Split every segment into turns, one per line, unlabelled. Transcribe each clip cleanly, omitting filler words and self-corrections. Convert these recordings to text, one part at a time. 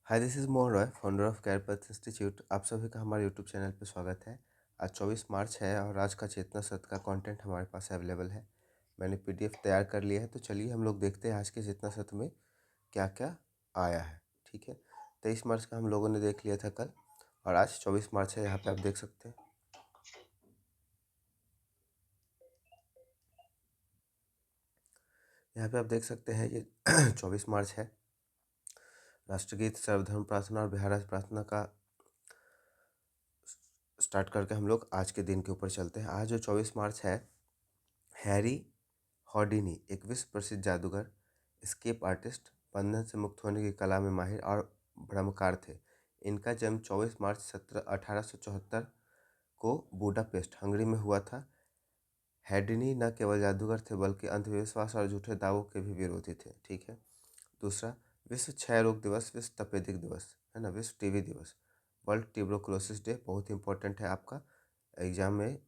Hi, this is Mohan Roy, founder of Career Path Institute. आप सभी का हमारे यूट्यूब चैनल पे स्वागत है। आज 24 मार्च है और आज का चेतना सत्र का कंटेंट हमारे पास अवेलेबल है। मैंने पीडीएफ तैयार कर लिया है, तो चलिए हम लोग देखते हैं आज के चेतना सत्र में क्या क्या आया है। ठीक है, 23 मार्च का हम लोगों ने देख लिया था कल, और आज 24 मार्च है। यहाँ पे आप देख सकते हैं, यहाँ पे आप देख सकते हैं ये 24 मार्च है। राष्ट्रगीत, सर्वधर्म प्रार्थना और बिहार राज्य प्रार्थना का स्टार्ट करके हम लोग आज के दिन के ऊपर चलते हैं। आज जो 24 मार्च है, हैरी हॉडिनी एक विश्व प्रसिद्ध जादूगर, एस्केप आर्टिस्ट, बंधन से मुक्त होने की कला में माहिर और भ्रमकार थे। इनका जन्म 24 मार्च 1874 को बुडापेस्ट, हंगरी में हुआ था। हैडिनी न केवल जादूगर थे बल्कि अंधविश्वास और झूठे दावों के भी विरोधी थे। ठीक है। दूसरा, विश्व क्षय रोग दिवस, विश्व तपेदिक दिवस, है ना, विश्व टीबी दिवस, वर्ल्ड ट्यूबरकुलोसिस डे। बहुत इंपॉर्टेंट है, आपका एग्जाम में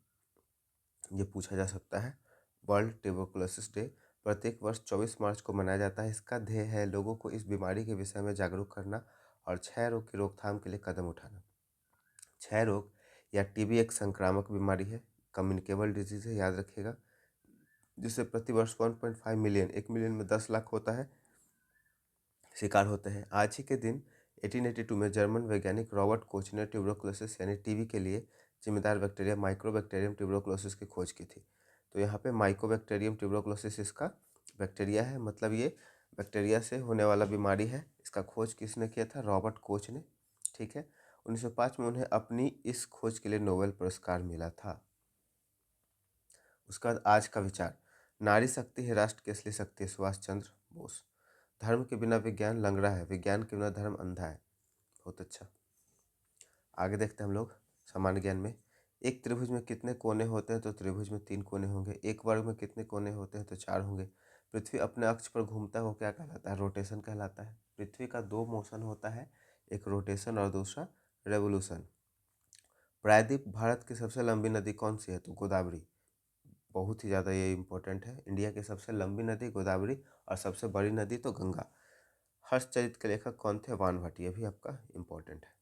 ये पूछा जा सकता है। वर्ल्ड ट्यूबरकुलोसिस डे प्रत्येक वर्ष 24 मार्च को मनाया जाता है। इसका ध्येय है लोगों को इस बीमारी के विषय में जागरूक करना और क्षय रोग की रोकथाम के लिए कदम उठाना। क्षय रोग या टीबी एक संक्रामक बीमारी है, कम्युनिकेबल डिजीज है, याद रखिएगा, जिससे प्रतिवर्ष 1.5 मिलियन, 1 मिलियन में 10 लाख होता है, शिकार होते हैं। आज ही के दिन 1882 में जर्मन वैज्ञानिक रॉबर्ट कोच ने ट्यूबरकुलोसिस यानी टीबी के लिए जिम्मेदार बैक्टीरिया माइक्रोबैक्टीरियम ट्यूबरकुलोसिस की खोज की थी। तो यहाँ पे माइक्रोबैक्टीरियम ट्यूबरकुलोसिस इसका बैक्टीरिया है, मतलब ये बैक्टीरिया से होने वाला बीमारी है। इसका खोज किसने किया था? रॉबर्ट कोच ने। ठीक है। 1905 में उन्हें अपनी इस खोज के लिए नोबेल पुरस्कार मिला था। उसका बाद आज का विचार, नारी शक्ति है राष्ट्र की असली शक्ति है, सुभाष चंद्र बोस। धर्म के बिना विज्ञान लंगड़ा है, विज्ञान के बिना धर्म अंधा है। बहुत अच्छा। आगे देखते हैं हम लोग सामान्य ज्ञान में। एक त्रिभुज में कितने कोने होते हैं? तो त्रिभुज में 3 कोने होंगे। एक वर्ग में कितने कोने होते हैं? तो 4 होंगे। पृथ्वी अपने अक्ष पर घूमता है, वो क्या कहलाता है? रोटेशन कहलाता है। पृथ्वी का 2 मोशन होता है, एक रोटेशन और दूसरा रेवोल्यूशन। प्रायद्वीप भारत की सबसे लंबी नदी कौन सी है? तो गोदावरी। बहुत ही ज़्यादा ये इंपॉर्टेंट है। इंडिया की सबसे लंबी नदी गोदावरी और सबसे बड़ी नदी तो गंगा। हर्षचरित के लेखक कौन थे? वानभट्ट। ये भी आपका इम्पोर्टेंट है।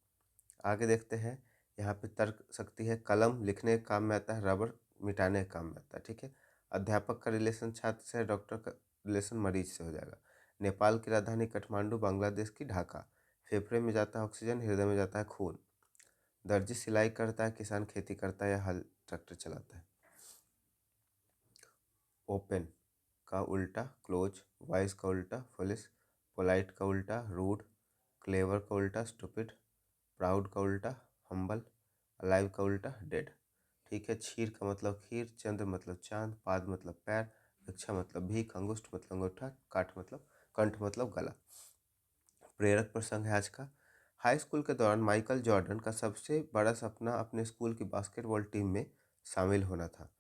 आगे देखते हैं, यहाँ पे तर्क शक्ति है, कलम लिखने के काम में आता है, रबर मिटाने के काम में आता है। ठीक है। अध्यापक का रिलेशन छात्र से है, डॉक्टर का रिलेशन मरीज से हो जाएगा। नेपाल की राजधानी काठमांडू, बांग्लादेश की ढाका। फेफड़े में जाता है ऑक्सीजन, हृदय में जाता है खून। दर्जी सिलाई करता है, किसान खेती करता है या हल ट्रैक्टर चलाता है। ओपन का उल्टा क्लोज, वाइज का उल्टा फुलिश, पोलाइट का उल्टा रूड, क्लेवर का उल्टा स्टूपिड, प्राउड का उल्टा हम्बल, अलाइव का उल्टा डेड। ठीक है। क्षीर का मतलब खीर, चंद्र मतलब चांद, पाद मतलब पैर, भिक्षा मतलब भीख, अंगुष्ठ मतलब अंगूठा, काठ मतलब कंठ मतलब गला। प्रेरक प्रसंग है आज का। हाई स्कूल के दौरान माइकल जॉर्डन का सबसे बड़ा सपना अपने स्कूल की बास्केटबॉल टीम में शामिल होना था।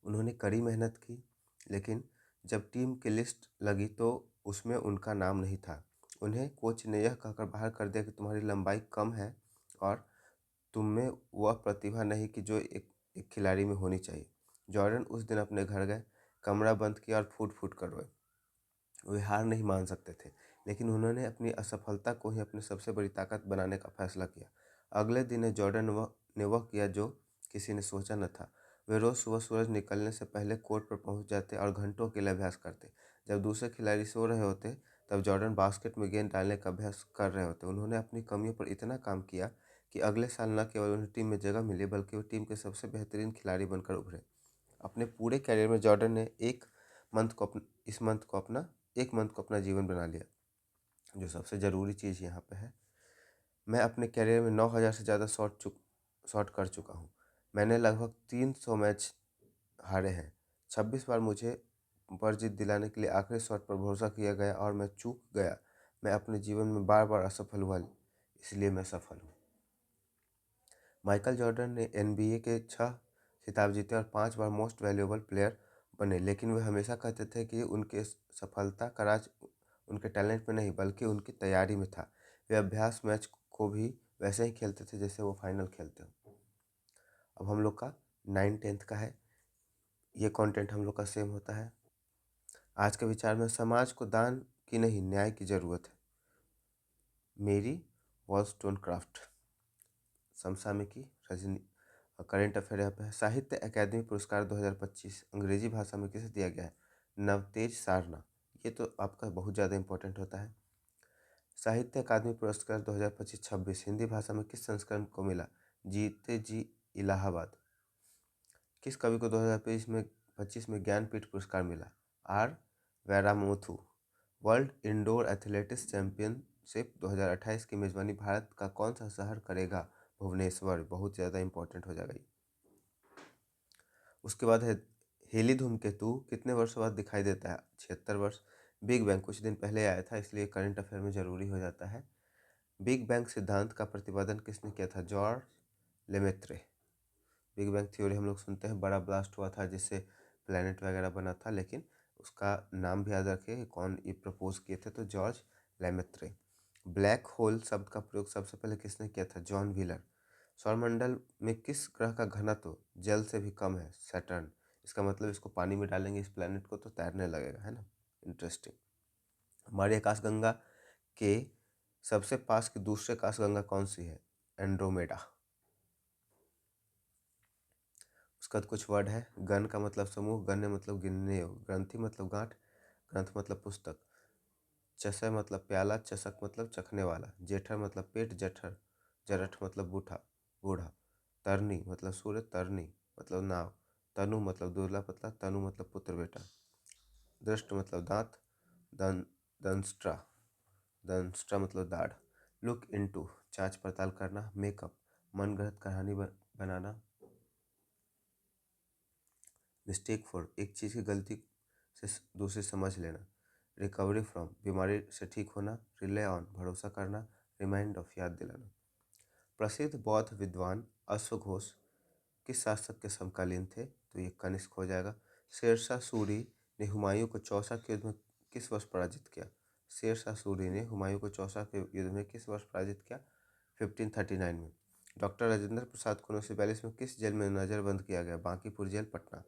उन्होंने कड़ी मेहनत की, लेकिन जब टीम की लिस्ट लगी तो उसमें उनका नाम नहीं था। उन्हें कोच ने यह कहकर बाहर कर दिया कि तुम्हारी लंबाई कम है और तुम में वह प्रतिभा नहीं कि जो एक खिलाड़ी में होनी चाहिए। जॉर्डन उस दिन अपने घर गए, कमरा बंद किया और फूट फूट कर रोए। वे हार नहीं मान सकते थे, लेकिन उन्होंने अपनी असफलता को ही अपनी सबसे बड़ी ताकत बनाने का फैसला किया। अगले दिन जॉर्डन ने वह किया जो किसी ने सोचा न था। वे रोज़ सुबह सूरज निकलने से पहले कोर्ट पर पहुंच जाते और घंटों के लिए अभ्यास करते। जब दूसरे खिलाड़ी सो रहे होते तब जॉर्डन बास्केट में गेंद डालने का अभ्यास कर रहे होते। उन्होंने अपनी कमियों पर इतना काम किया कि अगले साल न केवल उन्हें टीम में जगह मिली, बल्कि वो टीम के सबसे बेहतरीन खिलाड़ी बनकर उभरे। अपने पूरे करियर में जॉर्डन ने एक मंथ को अपना जीवन बना लिया। जो सबसे ज़रूरी चीज़ यहाँ पे है, मैं अपने करियर में 9,000 से ज़्यादा शॉट कर चुका हूँ। मैंने लगभग 300 मैच हारे हैं। 26 बार मुझे पर जीत दिलाने के लिए आखिरी शॉट पर भरोसा किया गया और मैं चूक गया। मैं अपने जीवन में बार बार असफल हुआ, इसलिए मैं सफल हूँ। माइकल जॉर्डन ने NBA के 6 खिताब जीते और 5 बार मोस्ट वैल्यूएबल प्लेयर बने, लेकिन वे हमेशा कहते थे कि उनके सफलता का राज उनके टैलेंट में नहीं बल्कि उनकी तैयारी में था। वे अभ्यास मैच को भी वैसे ही खेलते थे जैसे वो फाइनल खेलते हो। अब हम लोग का 9-10 का है, ये कंटेंट हम लोग का सेम होता है। आज के विचार में, समाज को दान कि नहीं न्याय की ज़रूरत है। मेरी वॉलस्टोनक्राफ्ट। समसामयिकी रजनी। करेंट अफेयर यहाँ पे है। साहित्य अकादमी पुरस्कार 2025 अंग्रेजी भाषा में किसे दिया गया है? नवतेज सारना। ये तो आपका बहुत ज़्यादा इंपॉर्टेंट होता है। साहित्य अकादमी पुरस्कार 2025-26 हिंदी भाषा में किस संस्करण को मिला? जीते जी इलाहाबाद। किस कवि को 2025 में ज्ञानपीठ पुरस्कार मिला? R Vairamuthu. World indoor athletics championship 2028 की मेजबानी भारत का कौन सा शहर करेगा? भुवनेश्वर। बहुत ज़्यादा इंपॉर्टेंट हो जाएगा ये। उसके बाद है हेली धूमकेतु कितने वर्षों बाद दिखाई देता है? 76 वर्ष। बिग बैंग कुछ दिन पहले आया था, इसलिए करंट अफेयर में जरूरी हो जाता है। बिग बैंग सिद्धांत का प्रतिपादन किसने किया था? George Lemaître. Big bang theory हम लोग सुनते हैं, बड़ा ब्लास्ट हुआ था जिससे प्लैनेट वगैरह बना था, लेकिन उसका नाम भी याद रखें कौन ये प्रपोज किए थे, तो जॉर्ज लेमेत्रे। ब्लैक होल शब्द का प्रयोग सबसे पहले किसने किया था? John Wheeler. सौरमंडल में किस ग्रह का घनत्व जल से भी कम है? सैटर्न। इसका मतलब इसको पानी में डालेंगे इस प्लैनेट को तो तैरने लगेगा, है ना। इंटरेस्टिंग। हमारी आकाशगंगा के सबसे पास की दूसरे आकाशगंगा कौन सी है? एंड्रोमेडा। उसका कुछ वर्ड है। गण का मतलब समूह, गण्य मतलब गिनने योग्य, ग्रंथि मतलब गांठ, ग्रंथ मतलब पुस्तक, चषय मतलब प्याला, चषक मतलब चखने वाला, जेठर मतलब पेट, जठर जरठ मतलब बूढ़ा बूढ़ा, तरनी मतलब सूर्य, तरनी मतलब नाव, तनु मतलब दूल्हा पतला, तनु मतलब पुत्र बेटा, दृष्ट मतलब दांत, दं दंष्ट्रा दंष्ट्रा मतलब दाढ़, लुक इनटू जांच पड़ताल करना, मेकअप मन गढ़ंत कहानी बनाना, मिस्टेक फॉर एक चीज़ की गलती से दूसरी समझ लेना, रिकवरी फ्रॉम बीमारी से ठीक होना, रिले ऑन भरोसा करना, रिमाइंड ऑफ याद दिलाना। प्रसिद्ध बौद्ध विद्वान अश्वघोष किस शासक के समकालीन थे? तो ये कनिष्क हो जाएगा। शेरशाह सूरी ने हुमायूं को चौसा के युद्ध में किस वर्ष पराजित किया? शेरशाह सूरी ने हुमायूं को चौसा के युद्ध में किस वर्ष पराजित किया? 1539 में। डॉक्टर राजेंद्र प्रसाद को 1942 में किस जेल में नजरबंद किया गया? बांकीपुर जेल, पटना।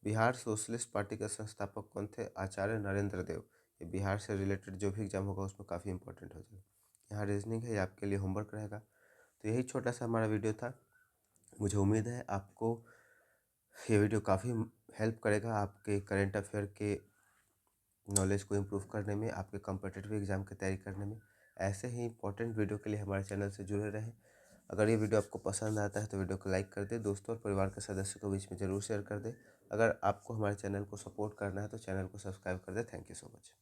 बिहार सोशलिस्ट पार्टी के संस्थापक कौन थे? आचार्य नरेंद्र देव। ये बिहार से रिलेटेड जो भी एग्जाम होगा उसमें काफ़ी इंपॉर्टेंट हो जाएगा। यहाँ रीजनिंग है, ये आपके लिए होमवर्क रहेगा। तो यही छोटा सा हमारा वीडियो था। मुझे उम्मीद है आपको ये वीडियो काफ़ी हेल्प करेगा आपके करेंट अफेयर के नॉलेज को इम्प्रूव करने में, आपके कॉम्पिटिटिव एग्जाम की तैयारी करने में। ऐसे ही इंपॉर्टेंट वीडियो के लिए हमारे चैनल से जुड़े रहें। अगर ये वीडियो आपको पसंद आता है तो वीडियो को लाइक कर दें, दोस्तों और परिवार के सदस्यों को बीच में ज़रूर शेयर कर दें। अगर आपको हमारे चैनल को सपोर्ट करना है तो चैनल को सब्सक्राइब कर दें। Thank you so much.